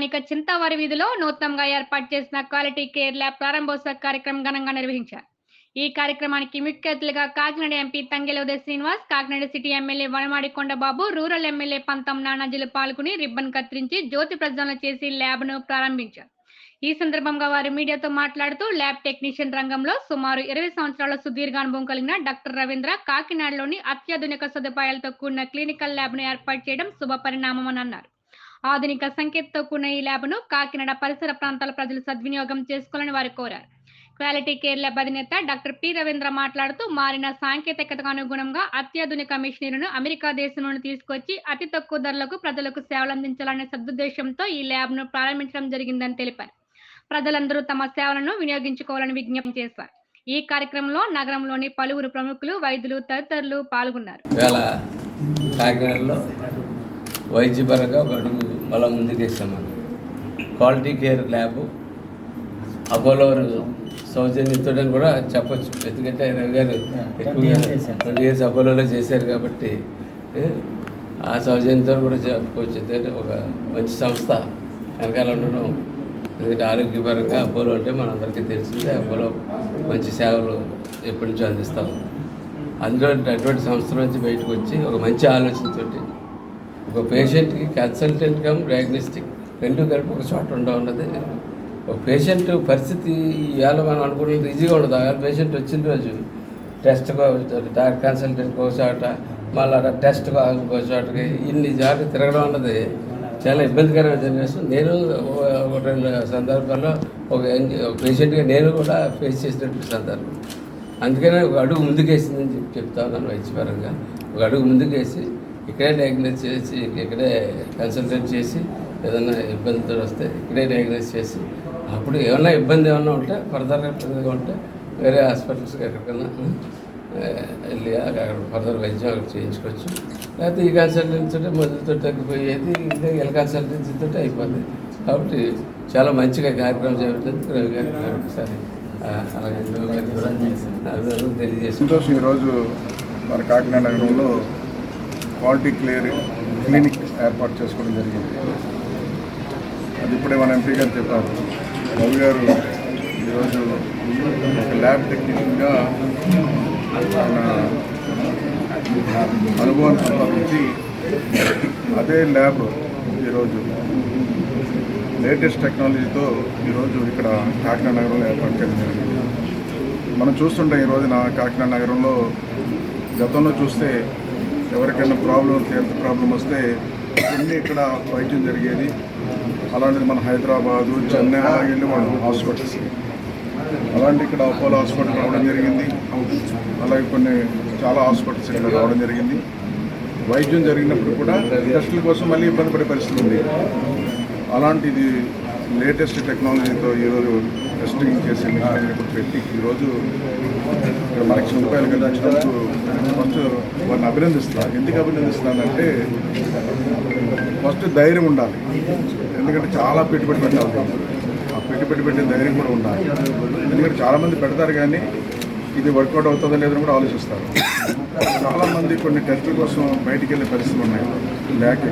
స్థానిక చింతవారి వీధిలో నూతనంగా ఏర్పాటు చేసిన క్వాలిటీ కేర్ ల్యాబ్ ప్రారంభోత్సవ కార్యక్రమం ఘనంగా నిర్వహించారు. ఈ కార్యక్రమానికి ముఖ్య అతిథులుగా Kakinada MP Tangella Uday Srinivas, Kakinada city MLA Vanamadi Kondababu, rural MLA పంతం నానాజీలు పాల్గొని రిబ్బన్ కత్తిరించి జ్యోతి ప్రజ్వలన చేసి ల్యాబ్ను ప్రారంభించారు. ఈ సందర్భంగా వారు మీడియాతో మాట్లాడుతూ ల్యాబ్ టెక్నీషియన్ రంగంలో సుమారు 20 సంవత్సరాల సుదీర్ఘ అనుభవం కలిగిన డాక్టర్ రవీంద్ర కాకినాడలోని అత్యాధునిక సదుపాయాలతో కూడిన క్లినికల్ ల్యాబ్ను ఏర్పాటు చేయడం శుభపరిణామమని అన్నారు. ఆధునిక సంకేతంతో కూడిన ఈ ల్యాబ్ను కాకినాడ పరిసర ప్రాంతాల ప్రజలు సద్వినియోగం చేసుకోవాలని వారు కోరారు. క్వాలిటీ కేర్ ల్యాబ్ అధినేత డాక్టర్ పి రవీంద్ర మాట్లాడుతూ మారిన సాంకేతికతకు అనుగుణంగా అత్యాధునిక మిషనరీలను అమెరికా దేశం నుండి తీసుకొచ్చి అతి తక్కువ ధరలకు ప్రజలకు సేవలు అందించాలనే సదుద్దేశంతో ఈ ల్యాబ్ను ప్రారంభించడం జరిగిందని తెలిపారు. ప్రజలందరూ తమ సేవలను వినియోగించుకోవాలని విజ్ఞప్తి చేశారు. ఈ కార్యక్రమంలో నగరంలోని పలువురు ప్రముఖులు, వైద్యులు తదితరులు పాల్గొన్నారు. వైద్యపరంగా ఒక అడుగు బలం ముందుకేస్తామని క్వాలిటీ కేర్ ల్యాబ్ అపోలో సౌజన్యంతో కూడా చెప్పచ్చు. ఎందుకంటే రవి గారు ఎక్కువగా 20 years అపోలోలో చేశారు కాబట్టి ఆ సౌజన్యంతో కూడా చెప్పుకోవచ్చు. ఎందుకంటే ఒక మంచి సంస్థ వెనకాల ఉండడం. ఎందుకంటే ఆరోగ్యపరంగా అపోలో అంటే మనందరికీ తెలిసిందే. అపోలో మంచి సేవలు ఎప్పటి నుంచో అందిస్తాం. అందులో అటువంటి సంస్థ నుంచి బయటకు వచ్చి ఒక మంచి ఆలోచనతోటి ఒక పేషెంట్కి కన్సల్టెంట్ కమ్ డయాగ్నోస్టిక్ రెండు కలిపి ఒక చోట ఉన్నది. ఒక పేషెంట్ పరిస్థితి ఇవాళ మనం అనుకున్నది ఈజీగా ఉండదు. ఆ పేషెంట్ వచ్చిన రోజు టెస్ట్గా డాక్టర్ కన్సల్టెంట్కి ఒక చోట, మళ్ళీ టెస్ట్గా ఇంకో చోటకి ఇన్ని చోట్ల తిరగడం అన్నది చాలా ఇబ్బందికరమైన జనరేషన్. నేను ఒక 2 సందర్భాల్లో ఒక పేషెంట్గా నేను కూడా ఫేస్ చేసినటువంటి సందర్భం. అందుకనే ఒక అడుగు ముందుకేసిందని చెప్తా ఉన్నాను. వైద్యపరంగా ఒక అడుగు ముందుకేసి ఇక్కడే డయాగ్నోస్ చేసి, ఇక్కడే కన్సల్టెంట్ చేసి, ఏదైనా ఇబ్బందితో వస్తే ఇక్కడే డయాగ్నోస్ చేసి, అప్పుడు ఏమన్నా ఇబ్బంది ఏమన్నా ఉంటే ఫర్దర్గా ఇబ్బందిగా ఉంటే వేరే హాస్పిటల్స్కి ఎక్కడికైనా వెళ్ళి అక్కడ ఫర్దర్ వైద్యం అక్కడ చేయించుకోవచ్చు. లేకపోతే ఈ కన్సల్టెన్సీ మొదలుతో తగ్గిపోయేది ఇలా కన్సల్టెన్సీతో అయిపోతుంది. కాబట్టి చాలా మంచిగా కార్యక్రమం జరుగుతుంది. రవి గారికి ఒకసారి అలాగే తెలియజేసి ఈరోజు మన కాకినాడ నగరంలో క్వాలిటీ కేర్ క్లినిక్ ఏర్పాటు చేసుకోవడం జరిగింది. అది ఇప్పుడే మన ఎంపీ గారు చెప్పారు. రవి గారు ఈరోజు ఒక ల్యాబ్ టెక్నీషియన్గా ఆయన అనుభవాన్ని సంపాదించి అదే ల్యాబ్ ఈరోజు లేటెస్ట్ టెక్నాలజీతో ఈరోజు ఇక్కడ కాకినాడ నగరంలో ఏర్పాటు చేయడం జరిగింది. మనం చూస్తుంటాం ఈ రోజున కాకినాడ నగరంలో గతంలో చూస్తే ఎవరికైనా హెల్త్ ప్రాబ్లం వస్తే అన్నీ ఇక్కడ వైద్యం జరిగేది. అలాంటిది మన హైదరాబాదు, చెన్నై అలాగే వెళ్ళేవాళ్ళం హాస్పిటల్స్కి. అలాంటి ఇక్కడ అపోలో హాస్పిటల్ రావడం జరిగింది. అలాగే కొన్ని చాలా హాస్పిటల్స్ ఇక్కడ రావడం జరిగింది. వైద్యం జరిగినప్పుడు కూడా టెస్టుల కోసం మళ్ళీ ఇబ్బంది పడే పరిస్థితి ఉంది. అలాంటిది లేటెస్ట్ టెక్నాలజీతో ఈరోజు టెస్టింగ్ చేసి ఇప్పుడు పెట్టి ఈరోజు ఇక్కడ ₹1,00,000 కదా వచ్చినప్పుడు ఫస్ట్ వారిని అభినందిస్తాను. ఎందుకు అభినందిస్తానంటే ఫస్ట్ ధైర్యం ఉండాలి. ఎందుకంటే చాలా పెట్టుబడి పెట్టాలి. ఆ పెట్టుబడి పెట్టే ధైర్యం కూడా ఉండాలి. ఎందుకంటే చాలామంది పెడతారు కానీ ఇది వర్కౌట్ అవుతుందో లేదని కూడా ఆలోచిస్తారు. చాలామంది కొన్ని టెస్టుల కోసం బయటికి వెళ్ళే పరిస్థితులు ఉన్నాయి లేక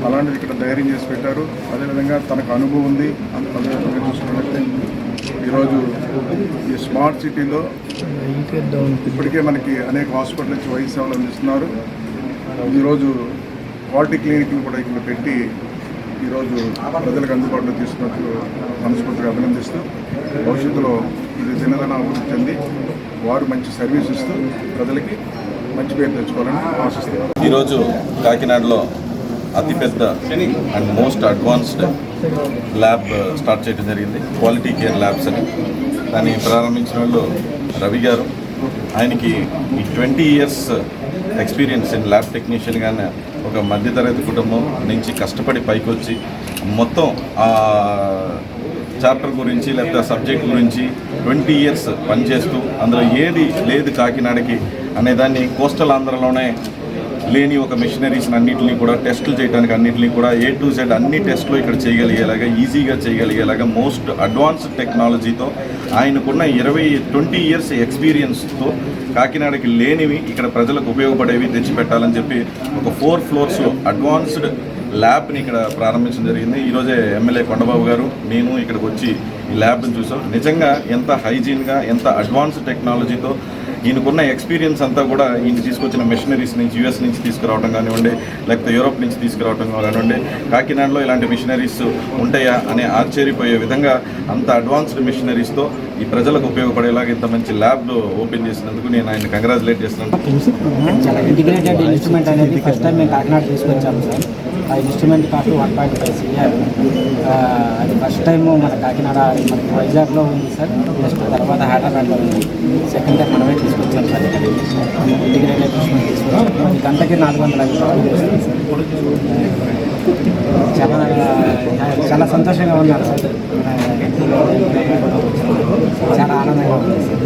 అలాంటిది ఇక్కడ ధైర్యం చేసి పెట్టారు. అదేవిధంగా తనకు అనుభవం ఉంది. అదేవిధంగా చూసుకున్నట్లయితే ఈరోజు ఈ స్మార్ట్ సిటీలో ఇప్పటికే మనకి అనేక హాస్పిటల్ నుంచి వైద్య సేవలు అందిస్తున్నారు. ఈరోజు క్వాలిటీ క్లినిక్లు కూడా ఇక్కడ పెట్టి ఈరోజు ప్రజలకు అందుబాటులో తీసుకున్నట్లు మనస్ఫూర్తిగా అభినందిస్తూ భవిష్యత్తులో ఇది దినదిన అభివృద్ధి చెంది వారు మంచి సర్వీస్ ఇస్తూ ప్రజలకి మంచి పేరు తెచ్చుకోవాలని ఆశిస్తున్నారు. ఈరోజు కాకినాడలో అతిపెద్ద and most advanced lab start చేయడం జరిగింది. క్వాలిటీ కేర్ ల్యాబ్స్ అని. దాన్ని ప్రారంభించిన వాళ్ళు రవి గారు. ఆయనకి ఈ 20 years ఎక్స్పీరియన్స్ ఇన్ ల్యాబ్ టెక్నీషియన్గానే ఒక మధ్యతరగతి కుటుంబం నుంచి కష్టపడి పైకి వచ్చి మొత్తం ఆ చాప్టర్ గురించి లేకపోతే ఆ సబ్జెక్ట్ గురించి 20 years పనిచేస్తూ అందులో ఏది లేదు కాకినాడకి అనేదాన్ని కోస్టల్ ఆంధ్రలోనే లేని ఒక మిషనరీస్ అన్నింటినీ కూడా టెస్టులు చేయడానికి అన్నింటినీ కూడా A to Z అన్ని టెస్టులు ఇక్కడ చేయగలిగేలాగా, ఈజీగా చేయగలిగేలాగా మోస్ట్ అడ్వాన్స్డ్ టెక్నాలజీతో ఆయనకున్న 20 years ఎక్స్పీరియన్స్తో కాకినాడకి లేనివి ఇక్కడ ప్రజలకు ఉపయోగపడేవి తెచ్చిపెట్టాలని చెప్పి ఒక 4 floors అడ్వాన్స్డ్ ల్యాబ్ని ఇక్కడ ప్రారంభించడం జరిగింది. ఈరోజే ఎమ్మెల్యే కొండబాబు గారు నేను ఇక్కడికి వచ్చి ఈ ల్యాబ్ని చూసాం. నిజంగా ఎంత హైజీన్గా, ఎంత అడ్వాన్స్డ్ టెక్నాలజీతో ఈయనకున్న ఎక్స్పీరియన్స్ అంతా కూడా ఈయన తీసుకొచ్చిన మెషినరీస్ నుంచి యూఎస్ నుంచి తీసుకురావడం కానివ్వండి, లేకపోతే యూరోప్ నుంచి తీసుకురావడం కానివ్వండి, కాకినాడలో ఇలాంటి మిషనరీస్ ఉంటాయా అనే ఆశ్చర్యపోయే విధంగా అంత అడ్వాన్స్డ్ మిషనరీస్తో ఈ ప్రజలకు ఉపయోగపడేలాగా ఇంత మంచి ల్యాబ్ ఓపెన్ చేసినందుకు నేను ఆయన కంగ్రాచులేట్ చేస్తున్నాను. చాలా ఇంటిగ్రేటెడ్ ఇన్స్ట్రుమెంట్ అనేది ఫస్ట్ టైం మేము కాకినాడ తీసుకొచ్చాము సార్. ఆ ఇన్స్ట్రుమెంట్ కాస్ట్ 1.5 CR. అది ఫస్ట్ టైం మన కాకినాడ మనకి వైజాగ్లో ఉంది సార్. నెక్స్ట్ తర్వాత హైదరాబాద్లో ఉంది. సెకండ్ టైం మనమే తీసుకొచ్చాం సార్. ఇంటిగ్రేటెడ్ ఇన్స్ట్రుమెంట్ తీసుకొచ్చాము. ఈ గంటకి 450 రూపాయలు వస్తుంది సార్. చాలా సంతోషంగా ఉన్నాను సార్. చాలా ఆనందంగా ఉంది సార్.